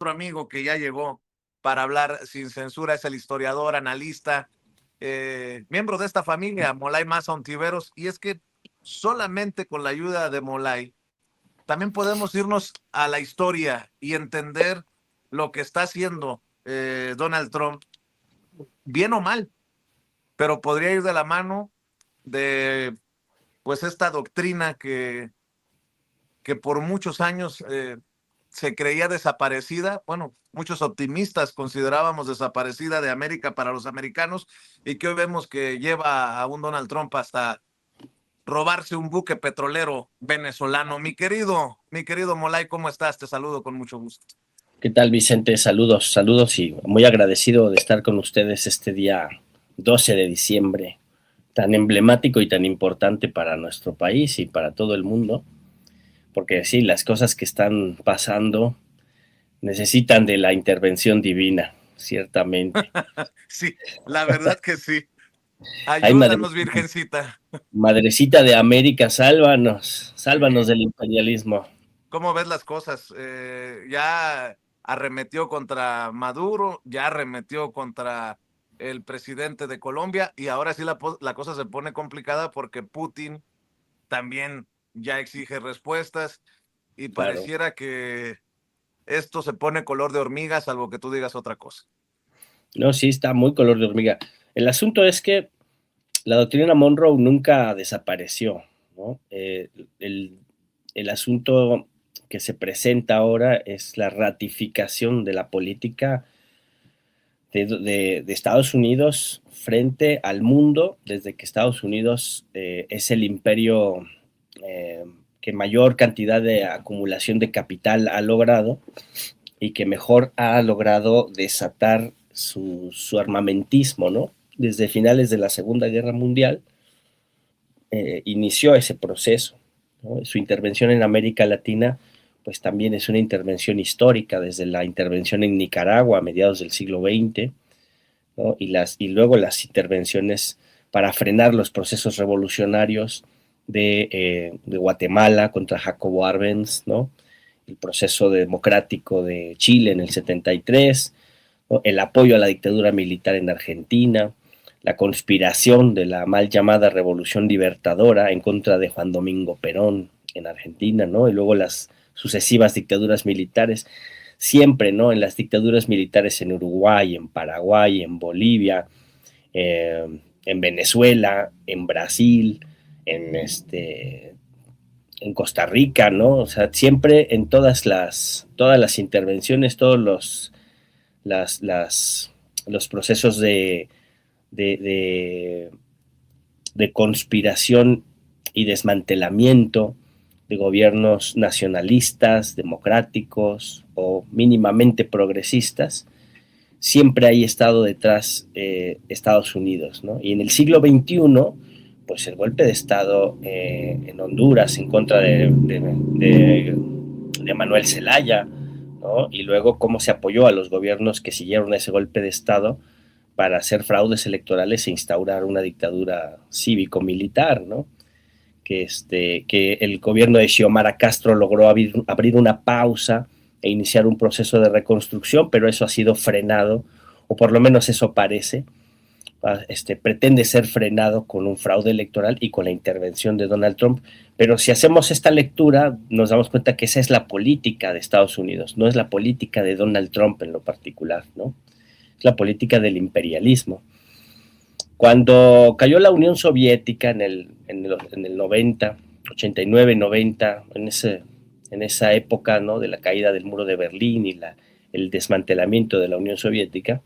otro amigo que ya llegó para hablar sin censura, es el historiador, analista, miembro de esta familia, Molay Maza Ontiveros, y es que solamente con la ayuda de Molay también podemos irnos a la historia y entender lo que está haciendo Donald Trump, bien o mal, pero podría ir de la mano de pues esta doctrina que por muchos años se creía desaparecida. Bueno, muchos optimistas considerábamos desaparecida de América para los americanos, y que hoy vemos que lleva a un Donald Trump hasta robarse un buque petrolero venezolano. Mi querido Molay, ¿cómo estás? Te saludo con mucho gusto. ¿Qué tal, Vicente? Saludos, saludos y muy agradecido de estar con ustedes este día 12 de diciembre, tan emblemático y tan importante para nuestro país y para todo el mundo, porque sí, las cosas que están pasando necesitan de la intervención divina, ciertamente. Sí, la verdad que sí. Ay, Ayúdanos, Virgencita. Madrecita de América, sálvanos, sálvanos Sí. del imperialismo. ¿Cómo ves las cosas? Ya arremetió contra Maduro, ya arremetió contra el presidente de Colombia, y ahora sí la cosa se pone complicada porque Putin también ya exige respuestas, y Claro. pareciera que esto se pone color de hormiga, salvo que tú digas otra cosa. No, sí, está muy color de hormiga. El asunto es que la doctrina Monroe nunca desapareció, ¿no? El, el asunto que se presenta ahora es la ratificación de la política de Estados Unidos frente al mundo, desde que Estados Unidos es el imperio que mayor cantidad de acumulación de capital ha logrado y que mejor ha logrado desatar su armamentismo, ¿no? Desde finales de la Segunda Guerra Mundial inició ese proceso, ¿no? Su intervención en América Latina pues también es una intervención histórica, desde la intervención en Nicaragua a mediados del siglo XX, ¿no? Y luego las intervenciones para frenar los procesos revolucionarios de Guatemala contra Jacobo Arbenz, ¿no? El proceso democrático de Chile en el 73, ¿no? El apoyo a la dictadura militar en Argentina, la conspiración de la mal llamada Revolución Libertadora en contra de Juan Domingo Perón en Argentina, ¿no? Y luego las sucesivas dictaduras militares, siempre, ¿no? En las dictaduras militares en Uruguay, en Paraguay, en Bolivia, en Venezuela, en Brasil, en Costa Rica, ¿no? O sea, siempre en todas las intervenciones, todos los procesos de, de, de conspiración y desmantelamiento de gobiernos nacionalistas, democráticos o mínimamente progresistas, siempre ha estado detrás Estados Unidos, ¿no? Y en el siglo XXI, pues el golpe de Estado en Honduras en contra de Manuel Zelaya, ¿no? Y luego cómo se apoyó a los gobiernos que siguieron ese golpe de Estado para hacer fraudes electorales e instaurar una dictadura cívico-militar, ¿no? Que el gobierno de Xiomara Castro logró abrir una pausa e iniciar un proceso de reconstrucción, pero eso ha sido frenado, o por lo menos eso parece, pretende ser frenado con un fraude electoral y con la intervención de Donald Trump. Pero si hacemos esta lectura, nos damos cuenta que esa es la política de Estados Unidos, no es la política de Donald Trump en lo particular, ¿no? Es la política del imperialismo. Cuando cayó la Unión Soviética en el 90, 89, 90, en esa época, ¿no? De la caída del muro de Berlín y el desmantelamiento de la Unión Soviética,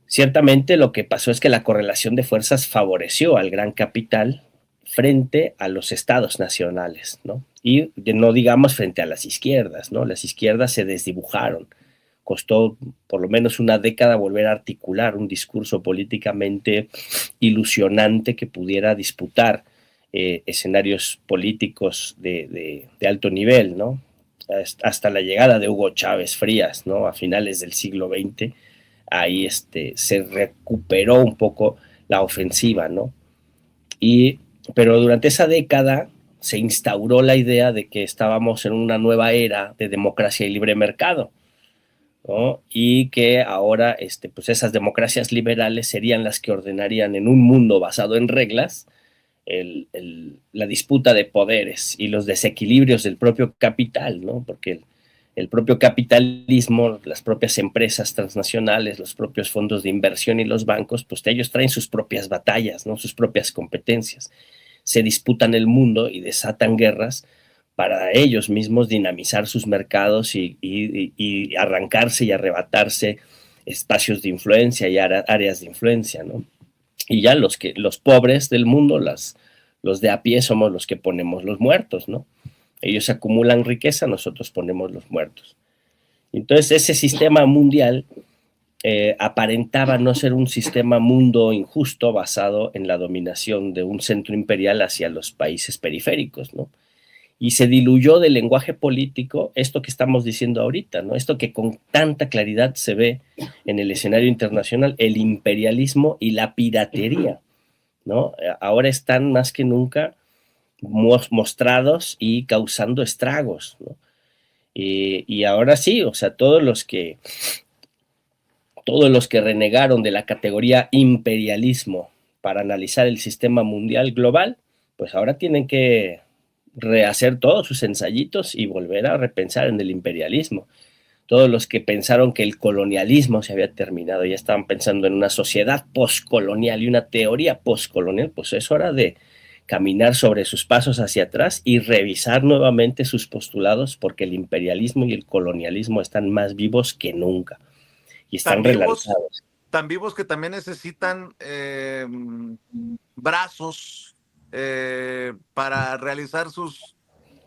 ciertamente lo que pasó es que la correlación de fuerzas favoreció al gran capital frente a los estados nacionales, ¿no? Y no digamos frente a las izquierdas, ¿no? Las izquierdas se desdibujaron. Costó por lo menos una década volver a articular un discurso políticamente ilusionante que pudiera disputar escenarios políticos de alto nivel, ¿no? Hasta la llegada de Hugo Chávez Frías, ¿no? A finales del siglo XX, ahí se recuperó un poco la ofensiva, ¿no? Pero durante esa década se instauró la idea de que estábamos en una nueva era de democracia y libre mercado, ¿no? Y que ahora pues esas democracias liberales serían las que ordenarían en un mundo basado en reglas la disputa de poderes y los desequilibrios del propio capital, ¿no? Porque el propio capitalismo, las propias empresas transnacionales, los propios fondos de inversión y los bancos, pues ellos traen sus propias batallas, ¿no? Sus propias competencias. Se disputan el mundo y desatan guerras para ellos mismos dinamizar sus mercados y arrancarse y arrebatarse espacios de influencia y áreas de influencia, ¿no? Y ya los pobres del mundo, los de a pie, somos los que ponemos los muertos, ¿no? Ellos acumulan riqueza, nosotros ponemos los muertos. Entonces ese sistema mundial aparentaba no ser un sistema mundo injusto basado en la dominación de un centro imperial hacia los países periféricos, ¿no? Y se diluyó del lenguaje político esto que estamos diciendo ahorita, ¿no? Esto que con tanta claridad se ve en el escenario internacional, el imperialismo y la piratería, ¿no? Ahora están más que nunca mostrados y causando estragos, ¿no? Y ahora sí, o sea, todos los que renegaron de la categoría imperialismo para analizar el sistema mundial global, pues ahora tienen que rehacer todos sus ensayitos y volver a repensar en el imperialismo. Todos los que pensaron que el colonialismo se había terminado, ya estaban pensando en una sociedad postcolonial y una teoría postcolonial, pues es hora de caminar sobre sus pasos hacia atrás y revisar nuevamente sus postulados, porque el imperialismo y el colonialismo están más vivos que nunca y están relanzados. Tan vivos que también necesitan brazos para realizar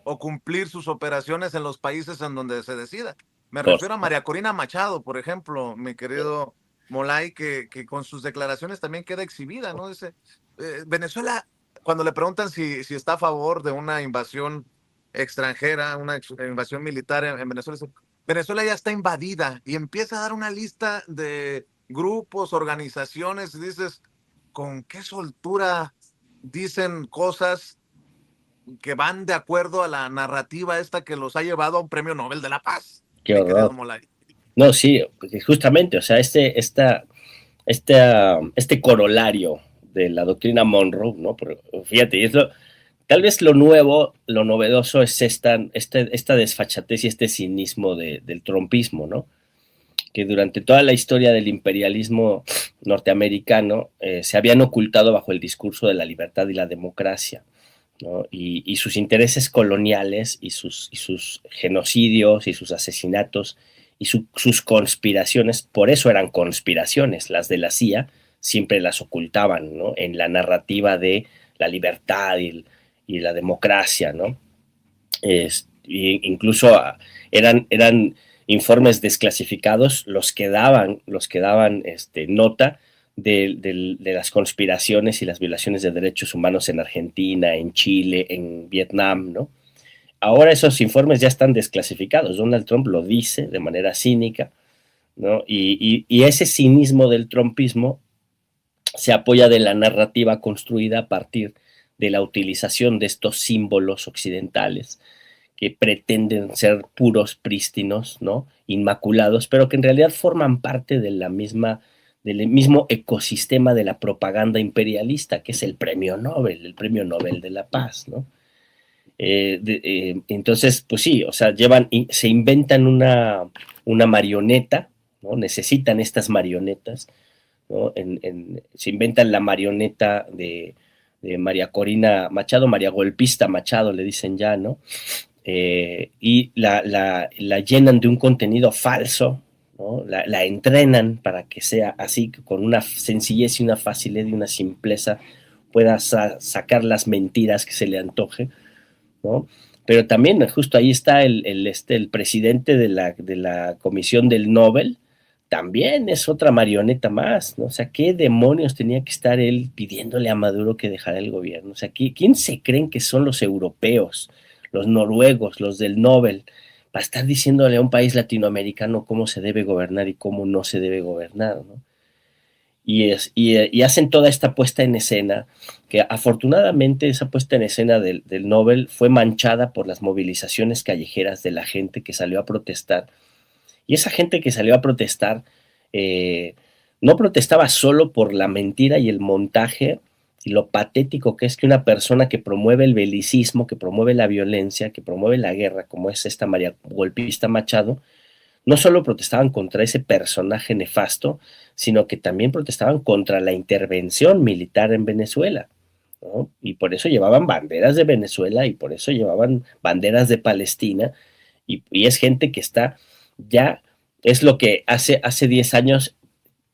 o cumplir sus operaciones en los países en donde se decida. Me refiero a María Corina Machado, por ejemplo, mi querido Molay, que con sus declaraciones también queda exhibida, ¿no? Dice, Venezuela, cuando le preguntan si está a favor de una invasión extranjera, una invasión militar en Venezuela, dice, Venezuela ya está invadida, y empieza a dar una lista de grupos, organizaciones, y dices, ¿con qué soltura dicen cosas que van de acuerdo a la narrativa esta que los ha llevado a un premio Nobel de la Paz? Qué horror. No, sí, justamente, o sea, este corolario de la doctrina Monroe, ¿no? Pero, fíjate, tal vez lo nuevo, lo novedoso es esta desfachatez y este cinismo del trumpismo, ¿no? Que durante toda la historia del imperialismo norteamericano se habían ocultado bajo el discurso de la libertad y la democracia, ¿no? Y sus intereses coloniales y sus genocidios y sus asesinatos y sus conspiraciones, por eso eran conspiraciones, las de la CIA siempre las ocultaban, ¿no? En la narrativa de la libertad y la democracia, ¿no? Incluso eran informes desclasificados los que daban nota de las conspiraciones y las violaciones de derechos humanos en Argentina, en Chile, en Vietnam, ¿no? Ahora esos informes ya están desclasificados. Donald Trump lo dice de manera cínica, ¿no? Y ese cinismo del trumpismo se apoya de la narrativa construida a partir de la utilización de estos símbolos occidentales que pretenden ser puros, prístinos, ¿no? Inmaculados, pero que en realidad forman parte de del mismo ecosistema de la propaganda imperialista, que es el premio Nobel de la Paz, ¿no? Entonces, pues sí, o sea, se inventan una marioneta, ¿no? Necesitan estas marionetas, ¿no? Se inventan la marioneta de María Corina Machado, María Golpista Machado, le dicen ya, ¿no? Y la llenan de un contenido falso, ¿no? La entrenan para que sea así, con una sencillez y una facilidad y una simpleza pueda sacar las mentiras que se le antoje, ¿no? Pero también justo ahí está el presidente de la comisión del Nobel, también es otra marioneta más, ¿no? O sea, ¿qué demonios tenía que estar él pidiéndole a Maduro que dejara el gobierno? O sea, ¿quién se creen que son los europeos, los noruegos, los del Nobel, para estar diciéndole a un país latinoamericano cómo se debe gobernar y cómo no se debe gobernar, ¿no? Y hacen toda esta puesta en escena, que afortunadamente esa puesta en escena del Nobel fue manchada por las movilizaciones callejeras de la gente que salió a protestar Y esa gente que salió a protestar, no protestaba solo por la mentira y el montaje y lo patético que es que una persona que promueve el belicismo, que promueve la violencia, que promueve la guerra, como es esta María Golpista Machado, no solo protestaban contra ese personaje nefasto, sino que también protestaban contra la intervención militar en Venezuela, ¿no? Y por eso llevaban banderas de Venezuela y por eso llevaban banderas de Palestina, y es gente que está ya, es lo que hace 10 años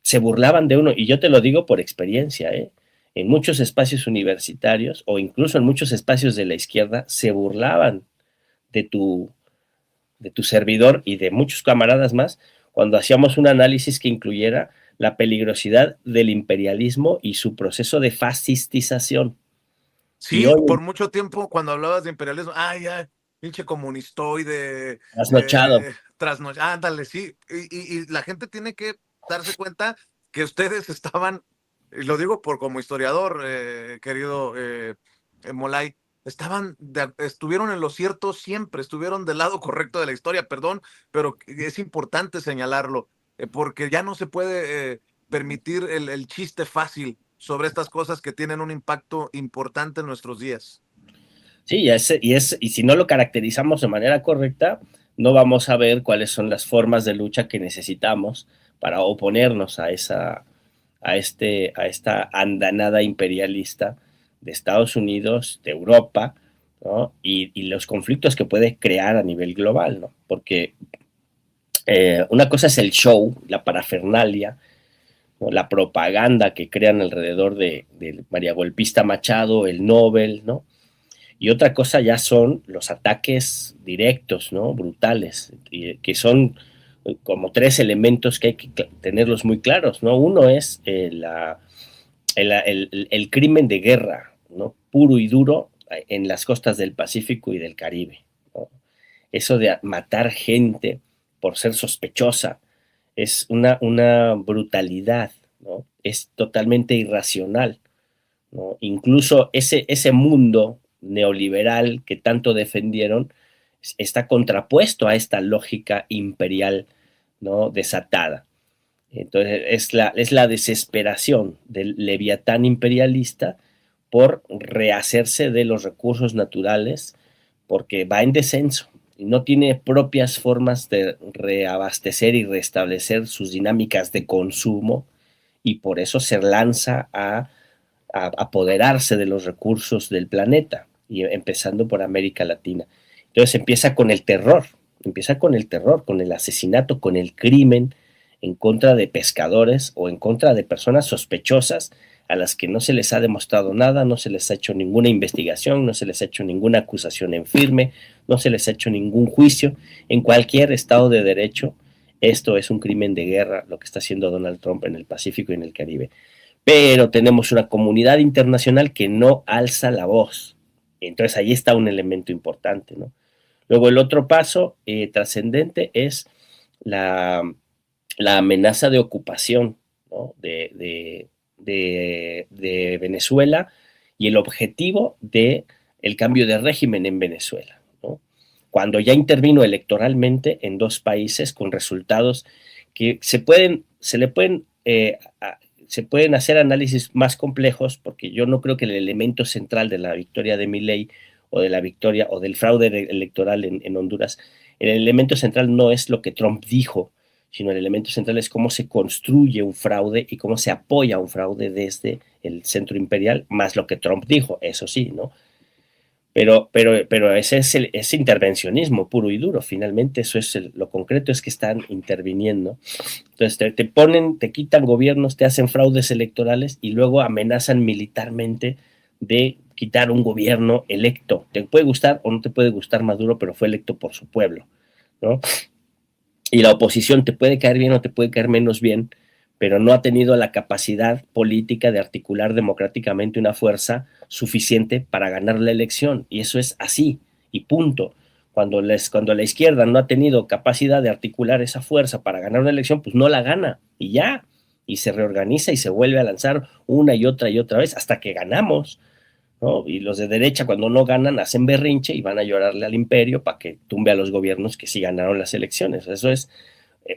se burlaban de uno, y yo te lo digo por experiencia, ¿eh? En muchos espacios universitarios o incluso en muchos espacios de la izquierda se burlaban de tu servidor y de muchos camaradas más cuando hacíamos un análisis que incluyera la peligrosidad del imperialismo y su proceso de fascistización. Y Sí, hoy, por mucho tiempo cuando hablabas de imperialismo, ay, ay, pinche comunistoide, trasnochado, trasnochado, ándale, sí. Y la gente tiene que darse cuenta que ustedes estaban, y lo digo por como historiador, querido Molay, estuvieron en lo cierto siempre, estuvieron del lado correcto de la historia, perdón, pero es importante señalarlo, porque ya no se puede permitir el chiste fácil sobre estas cosas que tienen un impacto importante en nuestros días. sí, y si no lo caracterizamos de manera correcta, no vamos a ver cuáles son las formas de lucha que necesitamos para oponernos a esta andanada imperialista de Estados Unidos, de Europa, ¿no? Y los conflictos que puede crear a nivel global, ¿no? Porque una cosa es el show, la parafernalia, ¿no? La propaganda que crean alrededor de María Golpista Machado, el Nobel, ¿no? Y otra cosa ya son los ataques directos, ¿no? Brutales, que son como tres elementos que hay que tenerlos muy claros, ¿no? Uno es el crimen de guerra, ¿no? Puro y duro en las costas del Pacífico y del Caribe, ¿no? Eso de matar gente por ser sospechosa es una brutalidad, ¿no? Es totalmente irracional, ¿no? Incluso ese mundo neoliberal que tanto defendieron está contrapuesto a esta lógica imperial, ¿no? Desatada. Entonces es la desesperación del leviatán imperialista por rehacerse de los recursos naturales porque va en descenso y no tiene propias formas de reabastecer y restablecer sus dinámicas de consumo y por eso se lanza a apoderarse de los recursos del planeta, y empezando por América Latina. Entonces empieza con el asesinato, con el crimen en contra de pescadores o en contra de personas sospechosas a las que no se les ha demostrado nada, no se les ha hecho ninguna investigación, no se les ha hecho ninguna acusación en firme, no se les ha hecho ningún juicio. En cualquier estado de derecho, esto es un crimen de guerra, lo que está haciendo Donald Trump en el Pacífico y en el Caribe. Pero tenemos una comunidad internacional que no alza la voz. Entonces ahí está un elemento importante, ¿no? Luego el otro paso trascendente es la, la, amenaza de ocupación, ¿no? de Venezuela y el objetivo de el cambio de régimen en Venezuela, ¿no? Cuando ya intervino electoralmente en dos países con resultados que se pueden hacer análisis más complejos, porque yo no creo que el elemento central de la victoria de Milei o de la victoria o del fraude electoral en Honduras, el elemento central no es lo que Trump dijo, sino el elemento central es cómo se construye un fraude y cómo se apoya un fraude desde el centro imperial, más lo que Trump dijo, eso sí, ¿no? Pero ese es ese intervencionismo puro y duro, finalmente eso es lo concreto, es que están interviniendo. Entonces te quitan gobiernos, te hacen fraudes electorales y luego amenazan militarmente de quitar un gobierno electo. Te puede gustar o no te puede gustar Maduro, pero fue electo por su pueblo, ¿no? Y la oposición te puede caer bien o te puede caer menos bien, pero no ha tenido la capacidad política de articular democráticamente una fuerza suficiente para ganar la elección. Y eso es así, y punto. Cuando la izquierda no ha tenido capacidad de articular esa fuerza para ganar una elección, pues no la gana, y ya. Y se reorganiza y se vuelve a lanzar una y otra vez hasta que ganamos, ¿no? Y los de derecha cuando no ganan hacen berrinche y van a llorarle al imperio para que tumbe a los gobiernos que sí ganaron las elecciones. Eso es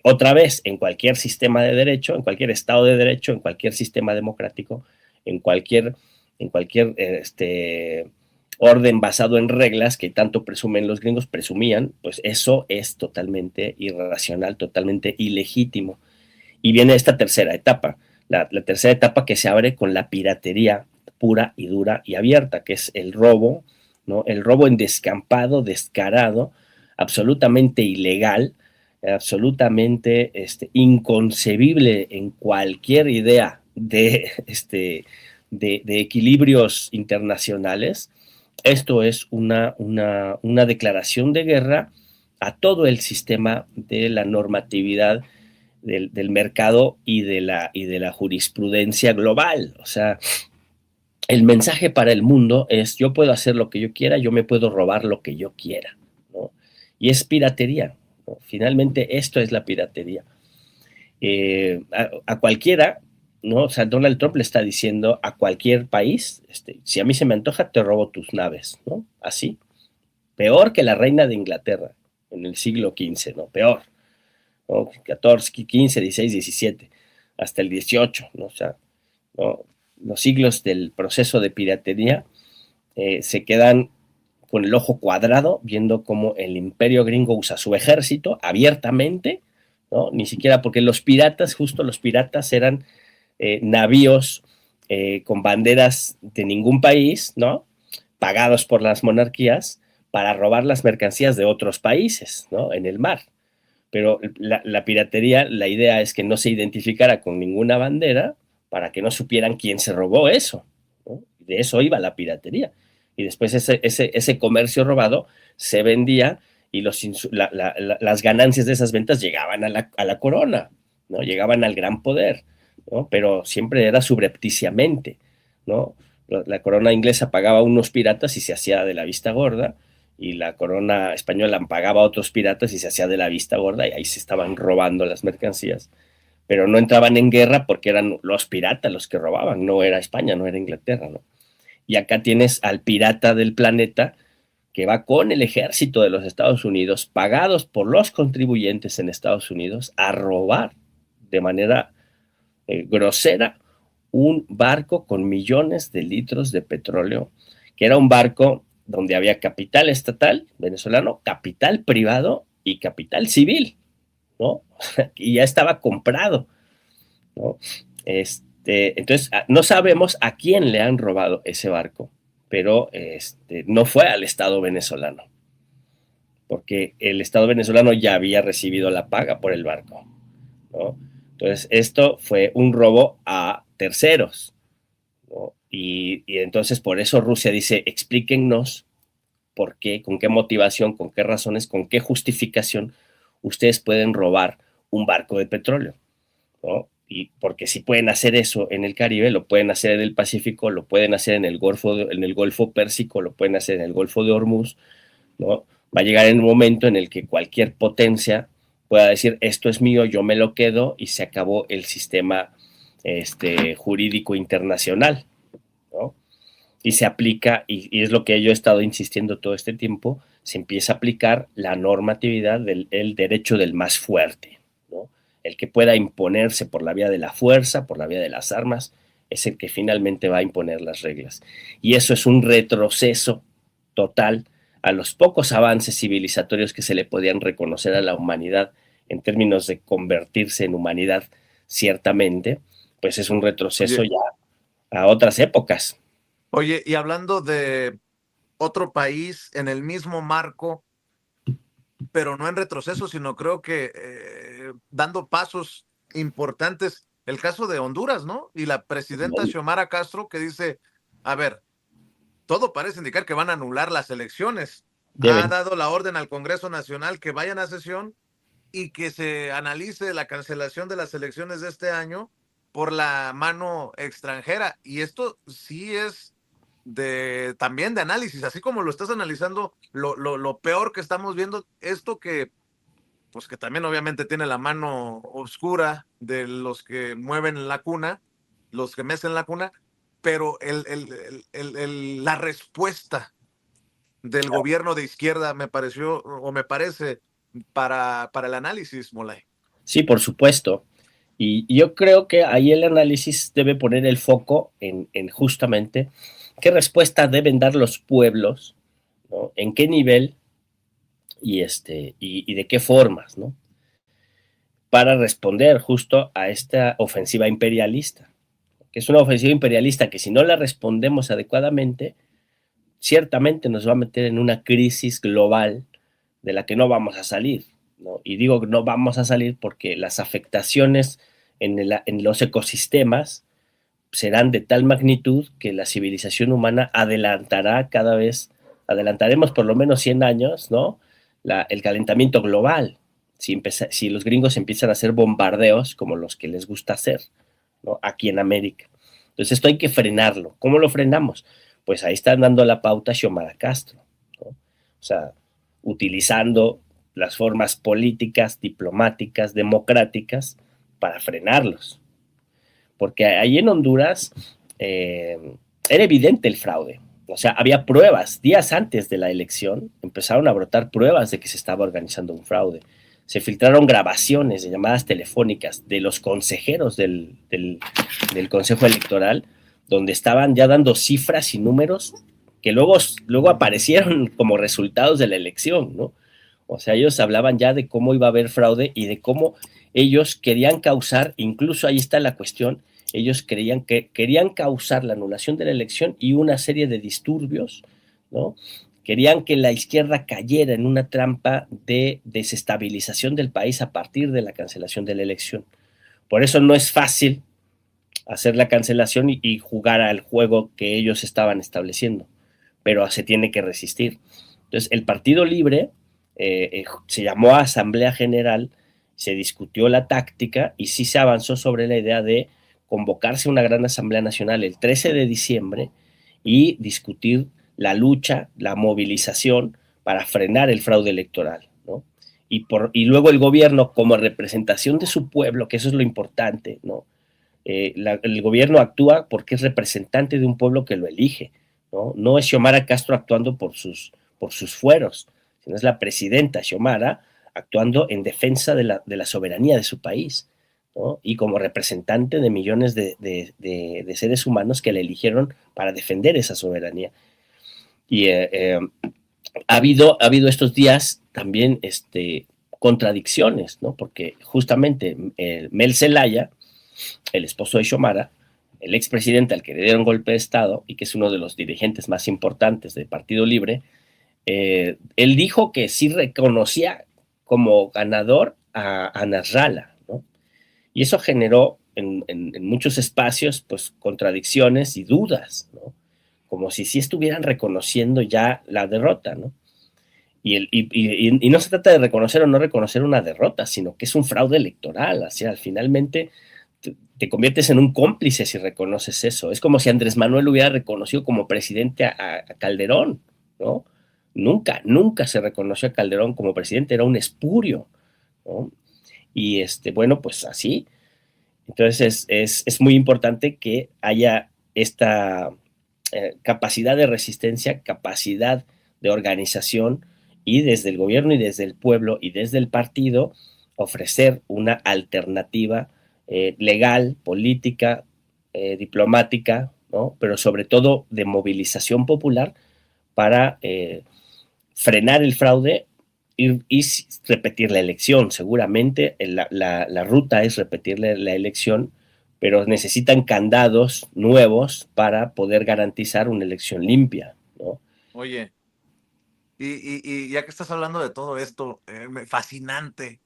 Otra vez, en cualquier sistema de derecho, en cualquier estado de derecho, en cualquier sistema democrático, en cualquier orden basado en reglas que tanto presumen los gringos, presumían, pues eso es totalmente irracional, totalmente ilegítimo. Y viene esta tercera etapa, la tercera etapa que se abre con la piratería pura y dura y abierta, que es el robo, ¿no? El robo en descampado, descarado, absolutamente ilegal, absolutamente inconcebible en cualquier idea de equilibrios internacionales. Esto es una declaración de guerra a todo el sistema de la normatividad del mercado y de la jurisprudencia global. O sea, el mensaje para el mundo es: yo puedo hacer lo que yo quiera, yo me puedo robar lo que yo quiera, ¿no? Y es piratería, ¿no? Finalmente esto es la piratería. A cualquiera, ¿no? O sea, Donald Trump le está diciendo a cualquier país, si a mí se me antoja, te robo tus naves, ¿no? Así. Peor que la reina de Inglaterra en el siglo XV, ¿no? Peor, ¿no? 14, 15, 16, 17, hasta el 18, ¿no? O sea, ¿no? Los siglos del proceso de piratería se quedan con el ojo cuadrado, viendo cómo el imperio gringo usa su ejército abiertamente, ¿no? Ni siquiera porque los piratas, justo los piratas eran navíos con banderas de ningún país, ¿no? Pagados por las monarquías para robar las mercancías de otros países, ¿no? En el mar. Pero la piratería, la idea es que no se identificara con ninguna bandera para que no supieran quién se robó eso, ¿no? De eso iba la piratería. Y después ese comercio robado se vendía y las ganancias de esas ventas llegaban a la corona, ¿no? Llegaban al gran poder, ¿no? Pero siempre era subrepticiamente, ¿no? La corona inglesa pagaba a unos piratas y se hacía de la vista gorda, y la corona española pagaba a otros piratas y se hacía de la vista gorda, y ahí se estaban robando las mercancías, pero no entraban en guerra porque eran los piratas los que robaban, no era España, no era Inglaterra, ¿no? Y acá tienes al pirata del planeta que va con el ejército de los Estados Unidos, pagados por los contribuyentes en Estados Unidos, a robar de manera grosera un barco con millones de litros de petróleo, que era un barco donde había capital estatal venezolano, capital privado y capital civil, ¿no? Y ya estaba comprado, ¿no? Entonces, no sabemos a quién le han robado ese barco, pero no fue al Estado venezolano, porque el Estado venezolano ya había recibido la paga por el barco, ¿no? Entonces, esto fue un robo a terceros, ¿no? Y entonces por eso Rusia dice: explíquennos por qué, con qué motivación, con qué razones, con qué justificación ustedes pueden robar un barco de petróleo, ¿no? Y porque si pueden hacer eso en el Caribe, lo pueden hacer en el Pacífico, lo pueden hacer en el Golfo Pérsico, lo pueden hacer en el Golfo de Hormuz, ¿no? Va a llegar el momento en el que cualquier potencia pueda decir: esto es mío, yo me lo quedo, y se acabó el sistema jurídico internacional, ¿no? Y se aplica, y es lo que yo he estado insistiendo todo este tiempo, se empieza a aplicar la normatividad del el derecho del más fuerte, ¿no? El que pueda imponerse por la vía de la fuerza, por la vía de las armas, es el que finalmente va a imponer las reglas. Y eso es un retroceso total a los pocos avances civilizatorios que se le podían reconocer a la humanidad en términos de convertirse en humanidad, ciertamente, pues es un retroceso Oye, ya a otras épocas. oye, y hablando de otro país en el mismo marco, pero no en retroceso, sino creo que dando pasos importantes, el caso de Honduras, ¿no? Y la presidenta Xiomara Castro que dice: a ver, todo parece indicar que van a anular las elecciones. Ha Deben. dado la orden al Congreso Nacional que vayan a sesión y que se analice la cancelación de las elecciones de este año por la mano extranjera. Y esto sí es también de análisis, así como lo estás analizando, lo peor que estamos viendo, esto que, pues que también obviamente tiene la mano oscura de los que mueven la cuna, los que mecen la cuna, pero la respuesta del gobierno de izquierda me pareció o me parece para el análisis, Molay. Sí, por supuesto. Y yo creo que ahí el análisis debe poner el foco en justamente qué respuesta deben dar los pueblos, ¿no? En qué nivel y de qué formas, ¿no? Para responder justo a esta ofensiva imperialista, que es una ofensiva imperialista que si no la respondemos adecuadamente, ciertamente nos va a meter en una crisis global de la que no vamos a salir, ¿no? Y digo que no vamos a salir porque las afectaciones en los ecosistemas serán de tal magnitud que la civilización humana adelantará cada vez, adelantaremos por lo menos 100 años, ¿no? El calentamiento global, si los gringos empiezan a hacer bombardeos como los que les gusta hacer, ¿no? Aquí en América. Entonces esto hay que frenarlo. ¿Cómo lo frenamos? Pues ahí están dando la pauta Xiomara Castro, ¿no? O sea, utilizando las formas políticas, diplomáticas, democráticas para frenarlos. Porque ahí en Honduras era evidente el fraude. O sea, había pruebas. Días antes de la elección empezaron a brotar pruebas de que se estaba organizando un fraude. Se filtraron grabaciones de llamadas telefónicas de los consejeros del Consejo Electoral, donde estaban ya dando cifras y números que luego aparecieron como resultados de la elección, ¿no? O sea, ellos hablaban ya de cómo iba a haber fraude y de cómo ellos querían causar, incluso ahí está la cuestión, ellos querían causar la anulación de la elección y una serie de disturbios, ¿no? Querían que la izquierda cayera en una trampa de desestabilización del país a partir de la cancelación de la elección. Por eso no es fácil hacer la cancelación y jugar al juego que ellos estaban estableciendo, pero se tiene que resistir. Entonces, el Partido Libre se llamó a Asamblea General, se discutió la táctica y sí se avanzó sobre la idea de convocarse una gran Asamblea Nacional el 13 de diciembre y discutir la lucha, la movilización para frenar el fraude electoral, ¿no? Y luego el gobierno, como representación de su pueblo, que eso es lo importante, ¿no? El gobierno actúa porque es representante de un pueblo que lo elige, ¿no? No es Xiomara Castro actuando por sus fueros, sino es la presidenta Xiomara actuando en defensa de la soberanía de su país, ¿no? Y como representante de millones de seres humanos que la eligieron para defender esa soberanía. Y ha habido estos días también contradicciones, ¿no? Porque justamente Mel Zelaya, el esposo de Xiomara, el expresidente al que le dieron golpe de Estado y que es uno de los dirigentes más importantes del Partido Libre, él dijo que sí reconocía como ganador a Nasrallah, ¿no? Y eso generó en muchos espacios pues contradicciones y dudas, ¿no? Como si sí estuvieran reconociendo ya la derrota, ¿no? Y no se trata de reconocer o no reconocer una derrota, sino que es un fraude electoral. O sea, finalmente te conviertes en un cómplice si reconoces eso. Es como si Andrés Manuel hubiera reconocido como presidente a Calderón, ¿no? Nunca se reconoció a Calderón como presidente, era un espurio, ¿no? Y bueno, pues así. Entonces es muy importante que haya esta capacidad de resistencia, capacidad de organización y desde el gobierno y desde el pueblo y desde el partido ofrecer una alternativa legal, política, diplomática, ¿no? Pero sobre todo de movilización popular para frenar el fraude y repetir la elección. Seguramente la ruta es repetir la elección, pero necesitan candados nuevos para poder garantizar una elección limpia, ¿no? Oye, y ya que estás hablando de todo esto, fascinante,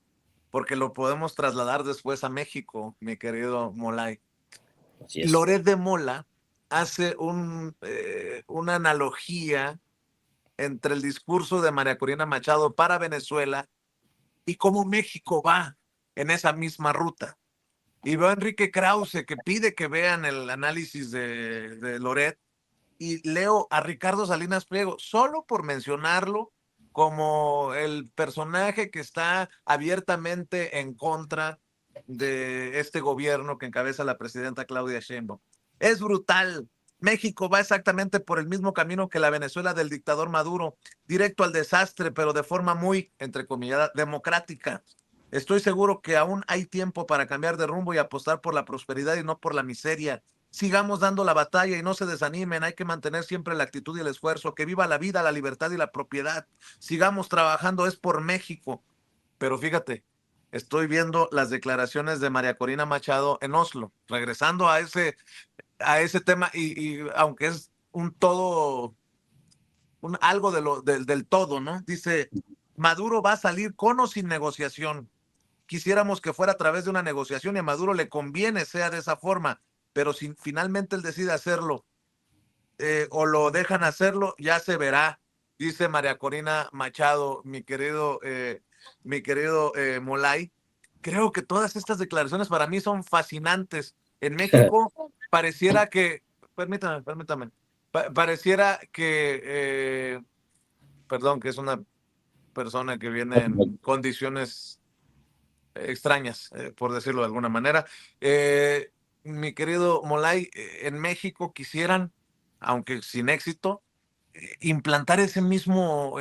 porque lo podemos trasladar después a México, mi querido Molay. Así es. Loret de Mola hace una analogía entre el discurso de María Corina Machado para Venezuela y cómo México va en esa misma ruta. Y veo a Enrique Krause que pide que vean el análisis de Loret y leo a Ricardo Salinas Pliego, solo por mencionarlo como el personaje que está abiertamente en contra de este gobierno que encabeza la presidenta Claudia Sheinbaum. Es brutal. México va exactamente por el mismo camino que la Venezuela del dictador Maduro, directo al desastre, pero de forma muy, entre comillas, democrática. Estoy seguro que aún hay tiempo para cambiar de rumbo y apostar por la prosperidad y no por la miseria. Sigamos dando la batalla y no se desanimen. Hay que mantener siempre la actitud y el esfuerzo. Que viva la vida, la libertad y la propiedad. Sigamos trabajando, es por México. Pero fíjate, estoy viendo las declaraciones de María Corina Machado en Oslo, regresando a ese tema y aunque es un todo, algo del todo, ¿no? Dice, Maduro va a salir con o sin negociación. Quisiéramos que fuera a través de una negociación y a Maduro le conviene sea de esa forma, pero si finalmente él decide hacerlo o lo dejan hacerlo, ya se verá, dice María Corina Machado, mi querido Molay. Creo que todas estas declaraciones para mí son fascinantes. En México pareciera que, permítame, pareciera que, perdón, que es una persona que viene en condiciones extrañas, por decirlo de alguna manera. Mi querido Molay, en México quisieran, aunque sin éxito, implantar ese mismo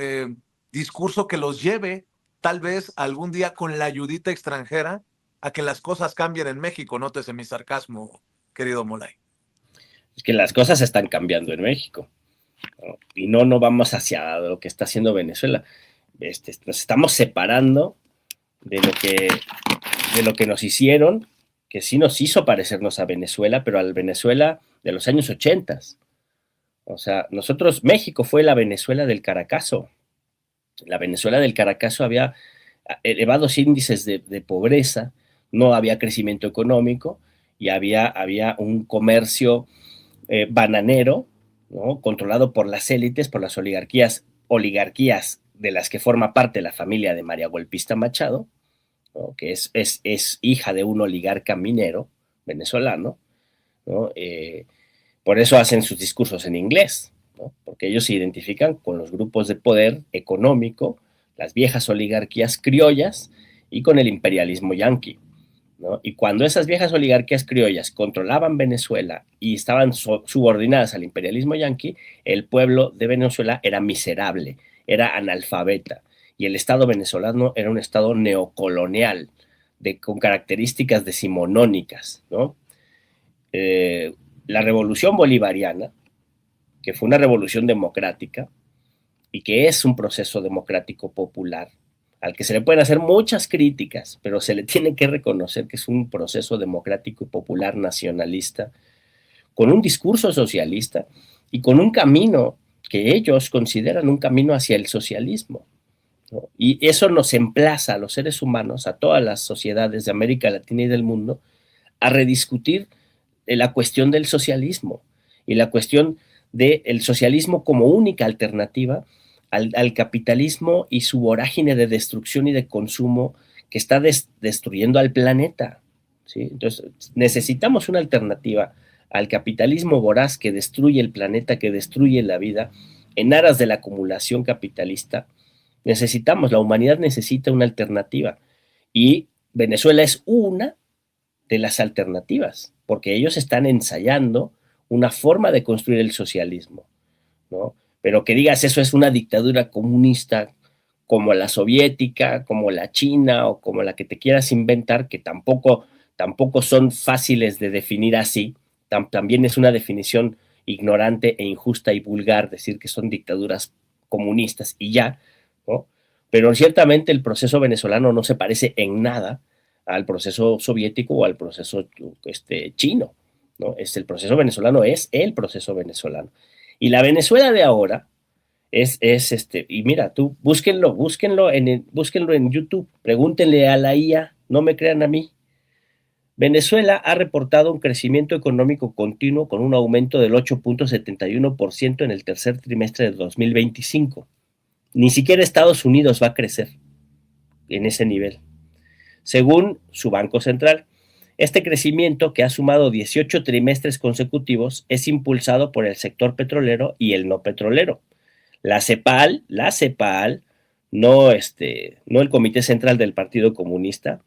discurso que los lleve tal vez algún día con la ayudita extranjera a que las cosas cambien en México. Nótese mi sarcasmo, querido Molay. Es que las cosas están cambiando en México, ¿no? Y no vamos hacia lo que está haciendo Venezuela. Nos estamos separando de lo que nos hicieron, que sí nos hizo parecernos a Venezuela, pero al Venezuela de los años 80. O sea, México fue la Venezuela del Caracazo. La Venezuela del Caracazo había elevados índices de pobreza, no había crecimiento económico y había un comercio bananero, ¿no? Controlado por las élites, por las oligarquías de las que forma parte la familia de María Golpista Machado, ¿no? Que es hija de un oligarca minero venezolano, ¿no? Por eso hacen sus discursos en inglés, ¿no? Porque ellos se identifican con los grupos de poder económico, las viejas oligarquías criollas y con el imperialismo yanqui, ¿no? Y cuando esas viejas oligarquías criollas controlaban Venezuela y estaban subordinadas al imperialismo yanqui, el pueblo de Venezuela era miserable, era analfabeta, y el Estado venezolano era un Estado neocolonial, con características decimonónicas, ¿no? La revolución bolivariana, que fue una revolución democrática y que es un proceso democrático popular, al que se le pueden hacer muchas críticas, pero se le tiene que reconocer que es un proceso democrático y popular nacionalista, con un discurso socialista y con un camino que ellos consideran un camino hacia el socialismo, ¿no? Y eso nos emplaza a los seres humanos, a todas las sociedades de América Latina y del mundo, a rediscutir la cuestión del socialismo y la cuestión del socialismo como única alternativa al capitalismo y su vorágine de destrucción y de consumo que está destruyendo al planeta, ¿sí? Entonces, necesitamos una alternativa al capitalismo voraz que destruye el planeta, que destruye la vida, en aras de la acumulación capitalista. La humanidad necesita una alternativa y Venezuela es una de las alternativas, porque ellos están ensayando una forma de construir el socialismo, ¿no? Pero que digas eso es una dictadura comunista como la soviética, como la china o como la que te quieras inventar, que tampoco son fáciles de definir así, también es una definición ignorante e injusta y vulgar decir que son dictaduras comunistas y ya, ¿no? Pero ciertamente el proceso venezolano no se parece en nada al proceso soviético o al proceso chino, ¿no? El proceso venezolano es el proceso venezolano. Y la Venezuela de ahora y mira, tú búsquenlo en YouTube, pregúntenle a la IA, no me crean a mí. Venezuela ha reportado un crecimiento económico continuo con un aumento del 8.71% en el tercer trimestre de 2025. Ni siquiera Estados Unidos va a crecer en ese nivel, según su Banco Central. Este crecimiento, que ha sumado 18 trimestres consecutivos, es impulsado por el sector petrolero y el no petrolero. La CEPAL, no el Comité Central del Partido Comunista,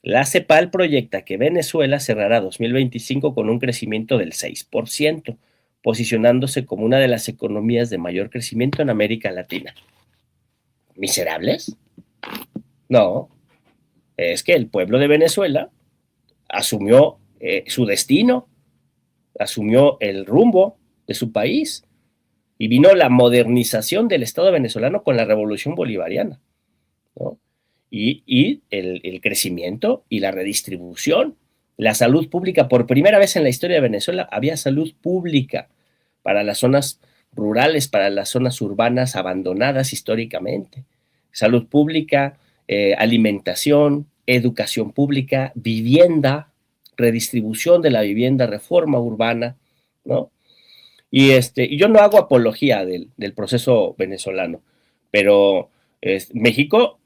la CEPAL proyecta que Venezuela cerrará 2025 con un crecimiento del 6%, posicionándose como una de las economías de mayor crecimiento en América Latina. ¿Miserables? No. es que el pueblo de Venezuela asumió su destino, asumió el rumbo de su país y vino la modernización del Estado venezolano con la Revolución Bolivariana, ¿no? Y el crecimiento y la redistribución, la salud pública. Por primera vez en la historia de Venezuela había salud pública para las zonas rurales, para las zonas urbanas abandonadas históricamente. Salud pública, alimentación, educación pública, vivienda, redistribución de la vivienda, reforma urbana, ¿no? Y yo no hago apología del proceso venezolano, pero México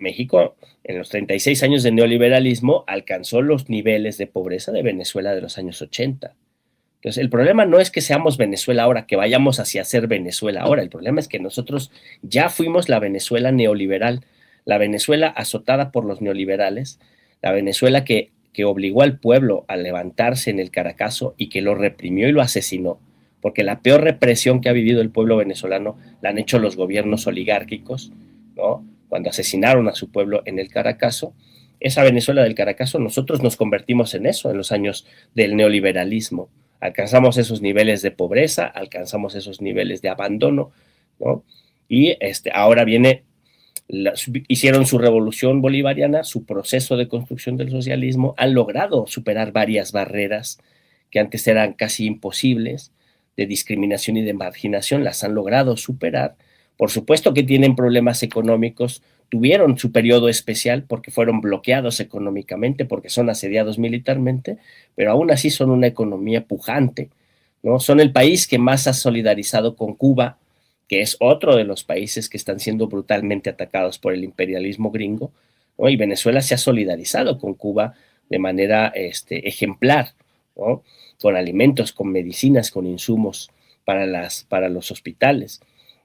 en los 36 años de neoliberalismo alcanzó los niveles de pobreza de Venezuela de los años 80. Entonces, el problema no es que seamos Venezuela ahora, que vayamos hacia ser Venezuela ahora. El problema es que nosotros ya fuimos la Venezuela neoliberal, la Venezuela azotada por los neoliberales, la Venezuela que obligó al pueblo a levantarse en el Caracazo y que lo reprimió y lo asesinó, porque la peor represión que ha vivido el pueblo venezolano la han hecho los gobiernos oligárquicos, ¿no? Cuando asesinaron a su pueblo en el Caracazo. Esa Venezuela del Caracazo, nosotros nos convertimos en eso en los años del neoliberalismo. Alcanzamos esos niveles de pobreza, alcanzamos esos niveles de abandono, ¿no? Y ahora hicieron su revolución bolivariana, su proceso de construcción del socialismo, han logrado superar varias barreras que antes eran casi imposibles, de discriminación y de marginación, las han logrado superar. Por supuesto que tienen problemas económicos, tuvieron su periodo especial porque fueron bloqueados económicamente, porque son asediados militarmente, pero aún así son una economía pujante, ¿no? Son el país que más ha solidarizado con Cuba, que es otro de los países que están siendo brutalmente atacados por el imperialismo gringo, ¿no? Y Venezuela se ha solidarizado con Cuba de manera ejemplar, ¿no? Con alimentos, con medicinas, con insumos para los hospitales,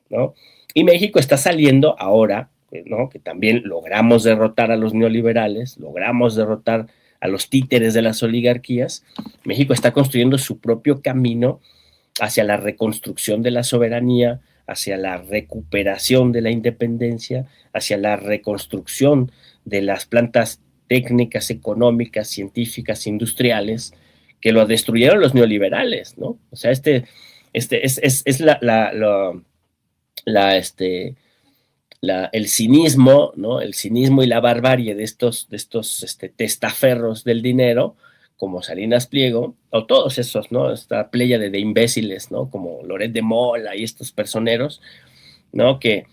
¿no? Y México está saliendo ahora, ¿no? Que también logramos derrotar a los neoliberales, logramos derrotar a los títeres de las oligarquías. México está construyendo su propio camino hacia la reconstrucción de la soberanía, hacia la recuperación de la independencia, hacia la reconstrucción de las plantas técnicas, económicas, científicas, industriales, que lo destruyeron los neoliberales, ¿no? O sea, es el cinismo, ¿no? El cinismo y la barbarie de estos testaferros del dinero, como Salinas Pliego, o todos esos, ¿no? Esta pléyade de imbéciles, ¿no? Como Loret de Mola y estos personeros, ¿no? Que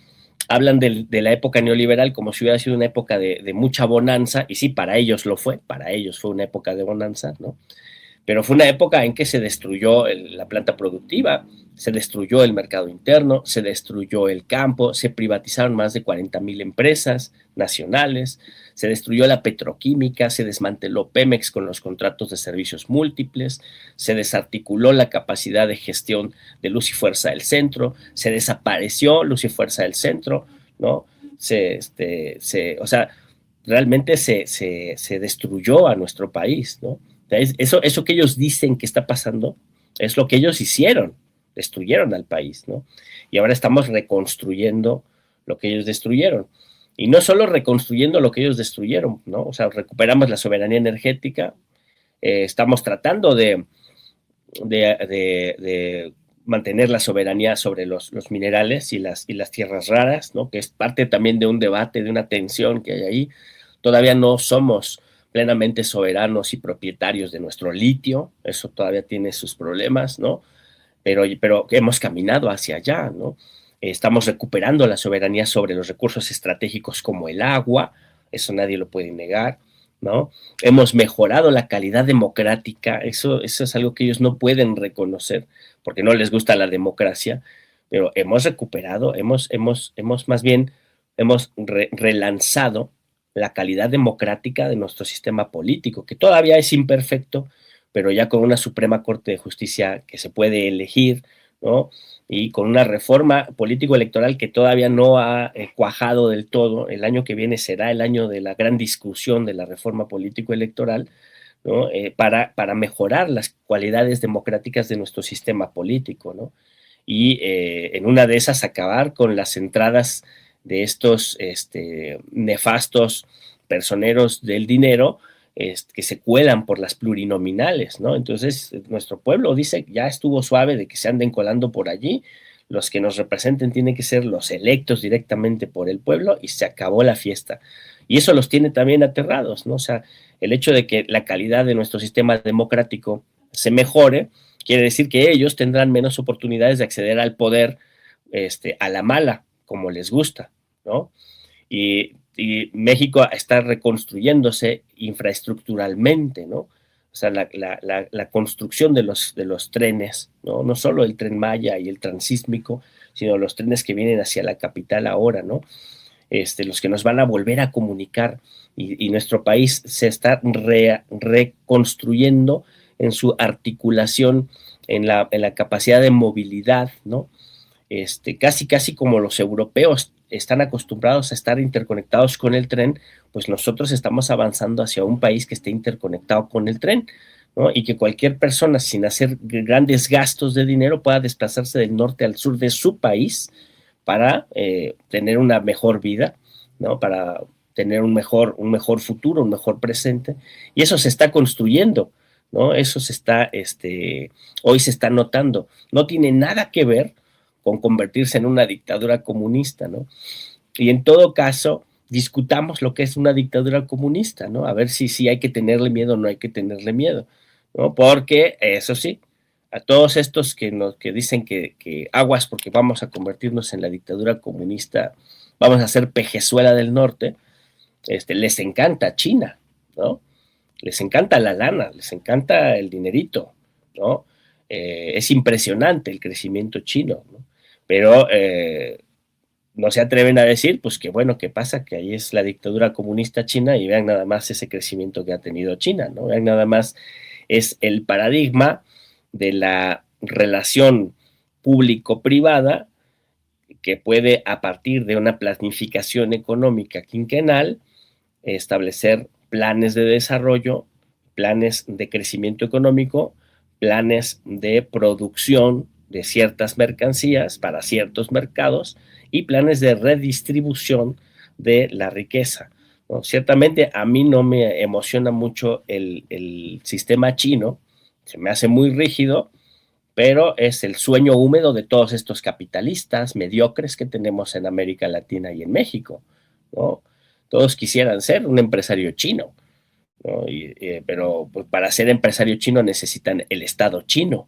hablan de la época neoliberal como si hubiera sido una época de mucha bonanza, y sí, para ellos lo fue, para ellos fue una época de bonanza, ¿no? Pero fue una época en que se destruyó la planta productiva, se destruyó el mercado interno, se destruyó el campo, se privatizaron más de 40,000 empresas nacionales, se destruyó la petroquímica, se desmanteló Pemex con los contratos de servicios múltiples, se desarticuló la capacidad de gestión de Luz y Fuerza del Centro, se desapareció Luz y Fuerza del Centro, ¿no? O sea, realmente se destruyó a nuestro país, ¿no? Eso que ellos dicen que está pasando es lo que ellos hicieron, destruyeron al país, ¿no? Y ahora estamos reconstruyendo lo que ellos destruyeron. Y no solo reconstruyendo lo que ellos destruyeron, ¿no? O sea, recuperamos la soberanía energética, estamos tratando de mantener la soberanía sobre los minerales y las tierras raras, ¿no? Que es parte también de un debate, de una tensión que hay ahí. Todavía no somos plenamente soberanos y propietarios de nuestro litio, eso todavía tiene sus problemas, ¿no? Pero hemos caminado hacia allá, ¿no? Estamos recuperando la soberanía sobre los recursos estratégicos como el agua, eso nadie lo puede negar, ¿no? Hemos mejorado la calidad democrática, eso es algo que ellos no pueden reconocer, porque no les gusta la democracia, pero hemos recuperado, hemos más bien, relanzado la calidad democrática de nuestro sistema político, que todavía es imperfecto, pero ya con una Suprema Corte de Justicia que se puede elegir, ¿no? Y con una reforma político-electoral que todavía no ha cuajado del todo. El año que viene será el año de la gran discusión de la reforma político-electoral, ¿no? Para mejorar las cualidades democráticas de nuestro sistema político, ¿no? Y en una de esas acabar con las entradas de estos nefastos personeros del dinero que se cuelan por las plurinominales, ¿no? Entonces, nuestro pueblo dice, ya estuvo suave de que se anden colando por allí, los que nos representen tienen que ser los electos directamente por el pueblo y se acabó la fiesta. Y eso los tiene también aterrados, ¿no? O sea, el hecho de que la calidad de nuestro sistema democrático se mejore, quiere decir que ellos tendrán menos oportunidades de acceder al poder a la mala, como les gusta, ¿no? Y México está reconstruyéndose infraestructuralmente, ¿no? O sea, la construcción de los trenes, ¿no? No solo el Tren Maya y el Transísmico, sino los trenes que vienen hacia la capital ahora, ¿no? Los que nos van a volver a comunicar y nuestro país se está reconstruyendo en su articulación, en la capacidad de movilidad, ¿no? Casi como los europeos están acostumbrados a estar interconectados con el tren, pues nosotros estamos avanzando hacia un país que esté interconectado con el tren, ¿no? Y que cualquier persona sin hacer grandes gastos de dinero pueda desplazarse del norte al sur de su país para tener una mejor vida, ¿no? Para tener un mejor futuro, un mejor presente, y eso se está construyendo, ¿no? Eso hoy se está notando. No tiene nada que ver con convertirse en una dictadura comunista, ¿no? Y en todo caso, discutamos lo que es una dictadura comunista, ¿no? A ver si hay que tenerle miedo o no hay que tenerle miedo, ¿no? Porque, eso sí, a todos estos que dicen que aguas porque vamos a convertirnos en la dictadura comunista, vamos a ser Pejezuela del Norte, les encanta China, ¿no? Les encanta la lana, les encanta el dinerito, ¿no? Es impresionante el crecimiento chino, ¿no? Pero no se atreven a decir, pues que bueno, ¿qué pasa? Que ahí es la dictadura comunista china y vean nada más ese crecimiento que ha tenido China, ¿no? Vean nada más, es el paradigma de la relación público-privada que puede, a partir de una planificación económica quinquenal, establecer planes de desarrollo, planes de crecimiento económico, planes de producción de ciertas mercancías para ciertos mercados y planes de redistribución de la riqueza, ¿no? Ciertamente a mí no me emociona mucho el sistema chino, se me hace muy rígido, pero es el sueño húmedo de todos estos capitalistas mediocres que tenemos en América Latina y en México, ¿no? Todos quisieran ser un empresario chino, ¿no? Pero pues, para ser empresario chino necesitan el Estado chino,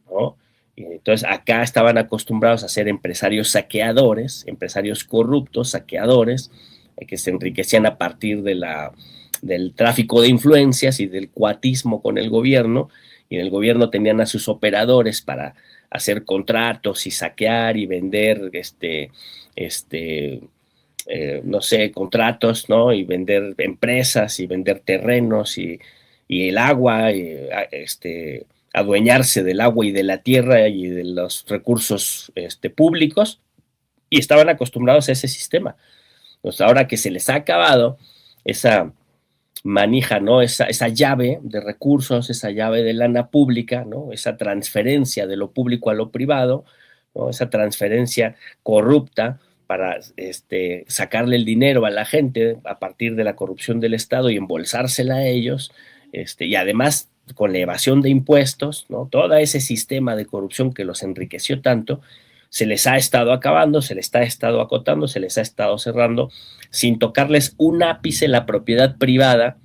¿no? Y entonces acá estaban acostumbrados a ser empresarios saqueadores, empresarios corruptos, saqueadores, que se enriquecían a partir del tráfico de influencias y del cuatismo con el gobierno, y en el gobierno tenían a sus operadores para hacer contratos y saquear y vender no sé, contratos, ¿no? Y vender empresas y vender terrenos y el agua, adueñarse del agua y de la tierra y de los recursos públicos, y estaban acostumbrados a ese sistema. Pues ahora que se les ha acabado esa manija, ¿no? Esa llave de recursos, esa llave de lana pública, ¿no? Esa transferencia de lo público a lo privado, ¿no? Esa transferencia corrupta para sacarle el dinero a la gente a partir de la corrupción del Estado y embolsársela a ellos, y además con la evasión de impuestos, ¿no? Todo ese sistema de corrupción que los enriqueció tanto, se les ha estado acabando, se les ha estado acotando, se les ha estado cerrando, sin tocarles un ápice la propiedad privada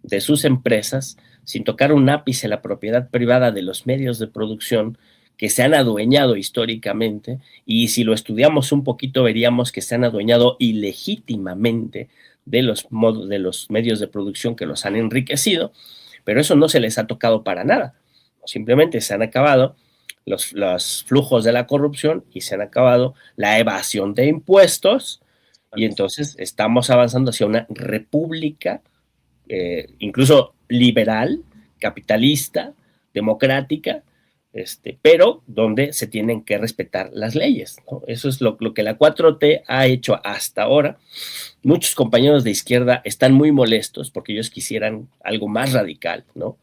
de sus empresas, sin tocar un ápice la propiedad privada de los medios de producción que se han adueñado históricamente, y si lo estudiamos un poquito veríamos que se han adueñado ilegítimamente de los medios de producción que los han enriquecido, pero eso no se les ha tocado para nada, simplemente se han acabado los flujos de la corrupción y se han acabado la evasión de impuestos, y entonces estamos avanzando hacia una república, incluso liberal, capitalista, democrática, pero donde se tienen que respetar las leyes, ¿no? Eso es lo que la 4T ha hecho hasta ahora. Muchos compañeros de izquierda están muy molestos porque ellos quisieran algo más radical, ¿no?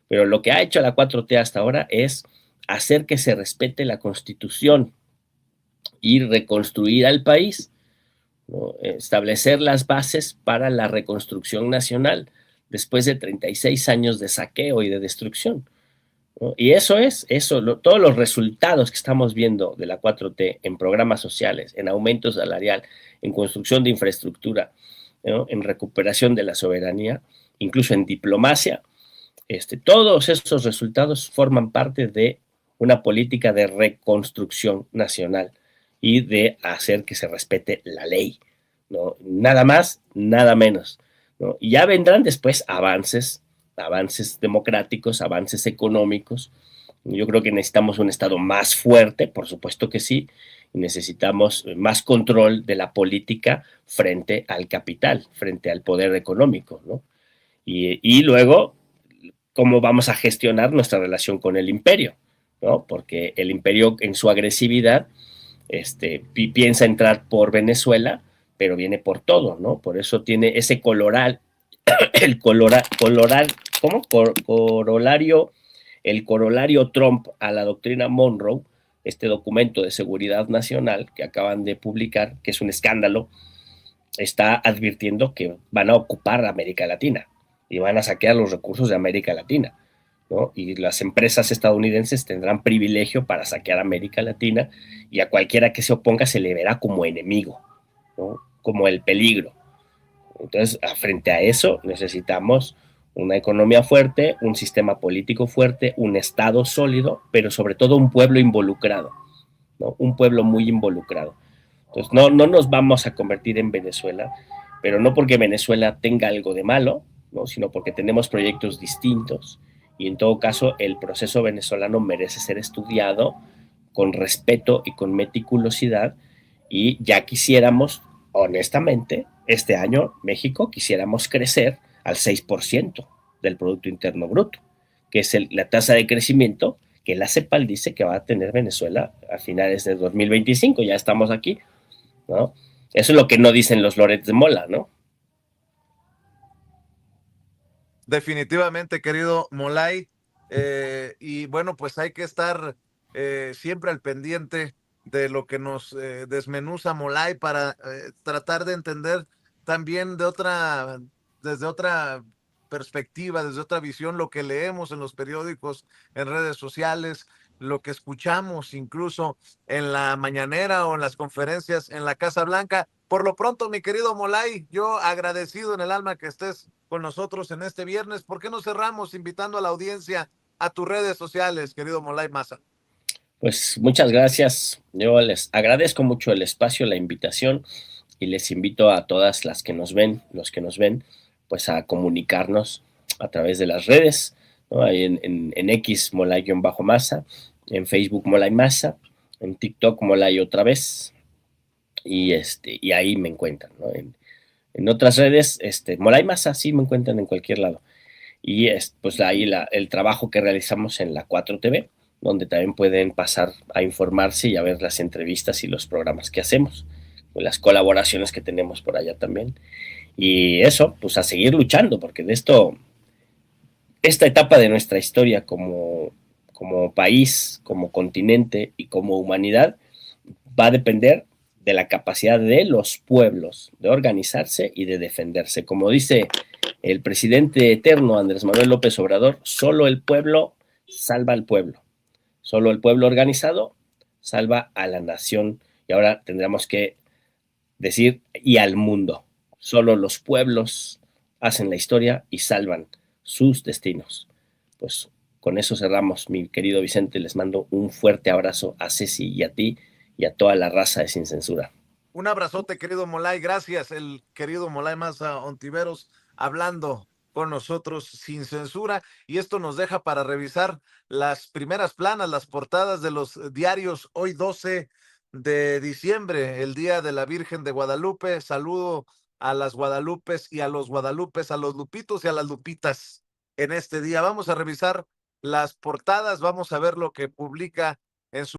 Pero lo que ha hecho la 4T hasta ahora es hacer que se respete la Constitución y reconstruir al país, ¿no? Establecer las bases para la reconstrucción nacional después de 36 años de saqueo y de destrucción, ¿no? Y todos los resultados que estamos viendo de la 4T en programas sociales, en aumento salarial, en construcción de infraestructura, ¿no? En recuperación de la soberanía, incluso en diplomacia, todos estos resultados forman parte de una política de reconstrucción nacional y de hacer que se respete la ley, ¿no? Nada más, nada menos, ¿no? Y ya vendrán después avances democráticos, avances económicos. Yo creo que necesitamos un Estado más fuerte, por supuesto que sí, y necesitamos más control de la política frente al capital, frente al poder económico, ¿no? Y luego, ¿cómo vamos a gestionar nuestra relación con el imperio? ¿No? Porque el imperio en su agresividad piensa entrar por Venezuela, pero viene por todo, ¿no? Por eso tiene ese ¿cómo? Corolario, el corolario Trump a la doctrina Monroe, este documento de seguridad nacional que acaban de publicar, que es un escándalo, está advirtiendo que van a ocupar América Latina y van a saquear los recursos de América Latina, ¿no? Y las empresas estadounidenses tendrán privilegio para saquear América Latina y a cualquiera que se oponga se le verá como enemigo, ¿no? Como el peligro. Entonces, frente a eso, necesitamos una economía fuerte, un sistema político fuerte, un Estado sólido, pero sobre todo un pueblo involucrado, ¿no? Un pueblo muy involucrado. Entonces, no nos vamos a convertir en Venezuela, pero no porque Venezuela tenga algo de malo, ¿no? Sino porque tenemos proyectos distintos y en todo caso el proceso venezolano merece ser estudiado con respeto y con meticulosidad y ya quisiéramos, honestamente, este año México quisiéramos crecer al 6% del Producto Interno Bruto, que es la tasa de crecimiento que la CEPAL dice que va a tener Venezuela a finales de 2025, ya estamos aquí, ¿no? Eso es lo que no dicen los Loret de Mola, ¿no? Definitivamente, querido Molay. Y bueno, pues hay que estar siempre al pendiente de lo que nos desmenuza Molay para tratar de entender también desde otra perspectiva, desde otra visión, lo que leemos en los periódicos, en redes sociales, lo que escuchamos incluso en la mañanera o en las conferencias en la Casa Blanca. Por lo pronto, mi querido Molay, yo agradecido en el alma que estés con nosotros en este viernes. ¿Por qué no cerramos invitando a la audiencia a tus redes sociales, querido Molay Maza? Pues muchas gracias. Yo les agradezco mucho el espacio, la invitación y les invito a todas las que nos ven, los que nos ven, pues a comunicarnos a través de las redes, ¿no? Ahí en X Molay-Maza, en Facebook Molay Maza, en TikTok Molay otra vez y ahí me encuentran, ¿no? En otras redes, Molay Maza, sí me encuentran en cualquier lado. Y pues ahí el trabajo que realizamos en la 4TV, donde también pueden pasar a informarse y a ver las entrevistas y los programas que hacemos, las colaboraciones que tenemos por allá también. Y eso, pues a seguir luchando, porque esta etapa de nuestra historia como país, como continente y como humanidad, va a depender de la capacidad de los pueblos de organizarse y de defenderse. Como dice el presidente eterno Andrés Manuel López Obrador, solo el pueblo salva al pueblo. Solo el pueblo organizado salva a la nación. Y ahora tendremos que decir, y al mundo. Solo los pueblos hacen la historia y salvan sus destinos. Pues con eso cerramos, mi querido Vicente. Les mando un fuerte abrazo a Ceci y a ti y a toda la raza de Sin Censura. Un abrazote, querido Molay. Gracias, el querido Molay Maza Ontiveros, hablando con nosotros sin censura. Y esto nos deja para revisar las primeras planas, las portadas de los diarios hoy 12 de diciembre, el Día de la Virgen de Guadalupe. Saludo a las Guadalupes y a los Guadalupes, a los Lupitos y a las Lupitas en este día. Vamos a revisar las portadas, vamos a ver lo que publica en su